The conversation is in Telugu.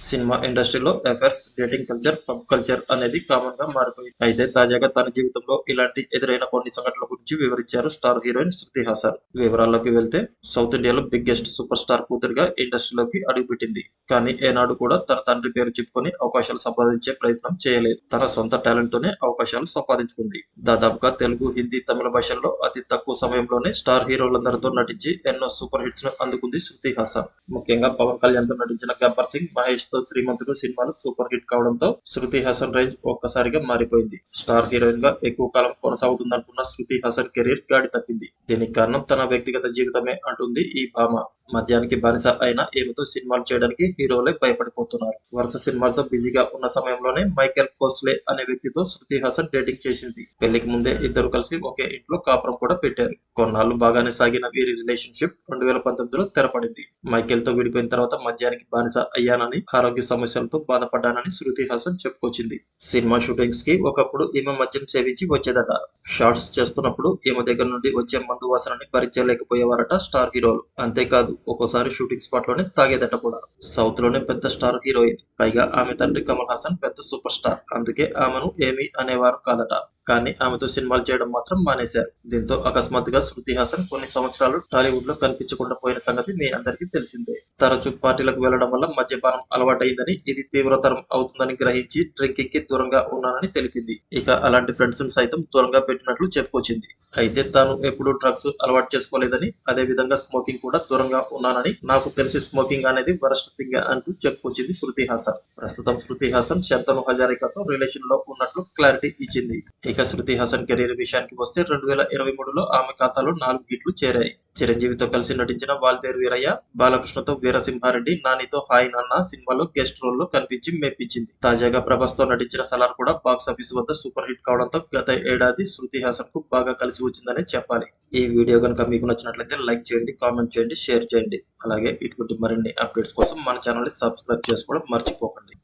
సినిమా ఇండస్ట్రీలో affairs, dating culture, pub culture అనేది కామన్ గా మారిపోయింది. అయితే తాజాగా తన జీవితంలో ఇలాంటి ఎదురైన కొన్ని సంఘటనల గురించి వివరించారు స్టార్ హీరోయిన్ శృతి హాసన్. వివరాల్లోకి వెళ్తే, సౌత్ ఇండియాలో బిగ్గెస్ట్ సూపర్ స్టార్ కూతురిగా ఇండస్ట్రీలోకి అడుగుపెట్టింది. కానీ ఏనాడు కూడా తన తండ్రి పేరు చెప్పుకొని అవకాశాలు సంపాదించే ప్రయత్నం చేయలేదు. తన సొంత టాలెంట్ తోనే అవకాశాలు సంపాదించుకుంది. దాదాపుగా తెలుగు, హిందీ, తమిళ భాషల్లో అతి తక్కువ సమయంలోనే స్టార్ హీరోలందరితో నటించి ఎన్నో సూపర్ హిట్స్ ను అందుకుంది శృతి హాసన్. ముఖ్యంగా పవన్ కళ్యాణ్ తో నటించిన గబ్బర్ సింగ్, మహేష్ తో శ్రీమంతుడు సినిమాలు సూపర్ హిట్ కావడంతో శృతి హాసన్ రేంజ్ ఒక్కసారిగా మారిపోయింది. స్టార్ హీరోయిన్ గా ఎక్కువ కాలం కొనసాగుతుందనుకున్న శృతి హాసన్ కెరీర్ గాడి తప్పింది. దీనికి కారణం తన వ్యక్తిగత జీవితమే అంటుంది ఈ భామ. మద్యానికి బానిస అయిన ఈమెతో సినిమాలు చేయడానికి హీరోలే భయపడిపోతున్నారు. వరుస సినిమాలతో బిజీగా ఉన్న సమయంలోనే మైకేల్ కోస్లే అనే వ్యక్తితో శృతి హాసన్ డేటింగ్ చేసింది. పెళ్లికి ముందే ఇద్దరు కలిసి ఒకే ఇంట్లో కాపురం కూడా పెట్టారు. కొన్నాళ్లు బాగానే సాగిన వీరి రిలేషన్షిప్ 2019లో తెరపడింది. మైకేల్ తో విడిపోయిన తర్వాత మద్యానికి బానిస అయ్యానని, ఆరోగ్య సమస్యలతో బాధపడ్డానని శృతి హాసన్ చెప్పుకొచ్చింది. సినిమా షూటింగ్స్ కి ఒకప్పుడు ఈమె మద్యం సేవించి వచ్చేదట. షాట్స్ చేస్తున్నప్పుడు ఈమె దగ్గర నుండి వచ్చే మందు వాసనని భరించలేకపోయేవారట స్టార్ హీరోలు. అంతేకాదు, ఒక్కోసారి షూటింగ్ స్పాట్ లోనే తాగేదట కూడా. సౌత్ లోనే పెద్ద స్టార్ హీరోయిన్, పైగా ఆమె తండ్రి కమల్ హాసన్ పెద్ద సూపర్ స్టార్. అందుకే ఆమెను ఏమీ అనేవారు కాదట. కానీ ఆమెతో సినిమాలు చేయడం మాత్రం మానేశారు. దీంతో అకస్మాత్తుగా శృతి హాసన్ కొన్ని సంవత్సరాలు టాలీవుడ్ లో కనిపించకుండా పోయిన సంగతి మీ అందరికీ తెలిసిందే. తరచూ పార్టీలకు వెళ్లడం వల్ల మద్యపానం అలవాటైందని, ఇది తీవ్రతరం అవుతుందని గ్రహించి డ్రింకింగ్ కి దూరంగా ఉన్నానని తెలిపింది. ఇక అలాంటి ఫ్రెండ్స్ సైతం దూరంగా పెట్టినట్లు చెప్పుకొచ్చింది. అయితే తాను ఎప్పుడూ డ్రగ్స్ అలవాటు చేసుకోలేదని, అదే విధంగా స్మోకింగ్ కూడా దూరంగా ఉన్నానని, నాకు తెలిసి స్మోకింగ్ అనేది వరస్ట్ థింగ్ అంటూ చెప్పుకొచ్చింది శృతి హాసన్. ప్రస్తుతం శృతి హాసన్ శంతను హజారికాతో రిలేషన్ లో ఉన్నట్లు క్లారిటీ ఇచ్చింది. ఇక శృతి హాసన్ కెరీర్ విషయానికి వస్తే 2023లో ఆమె ఖాతాలో 4 హిట్లు చేరాయి. చిరంజీవితో కలిసి నటించిన వాల్తేరు వీరయ్య, బాలకృష్ణతో వీరసింహారెడ్డి, నానితో హాయ్ నాన్న సినిమాలో గెస్ట్ రోల్ లో కనిపించి మెప్పించింది. తాజాగా ప్రభాస్ తో నటించిన సలార్ కూడా బాక్సాఫీస్ వద్ద సూపర్ హిట్ కావడంతో గత ఏడాది శృతి హాసన్ కు బాగా కలిసి వచ్చిందనే చెప్పాలి. ఈ వీడియో కనుక మీకు నచ్చినట్లయితే లైక్ చేయండి, కామెంట్ చేయండి, షేర్ చేయండి. అలాగే ఇటువంటి మరిన్ని అప్డేట్స్ కోసం మన ఛానల్ ని సబ్స్క్రైబ్ చేసుకోవడం మర్చిపోకండి.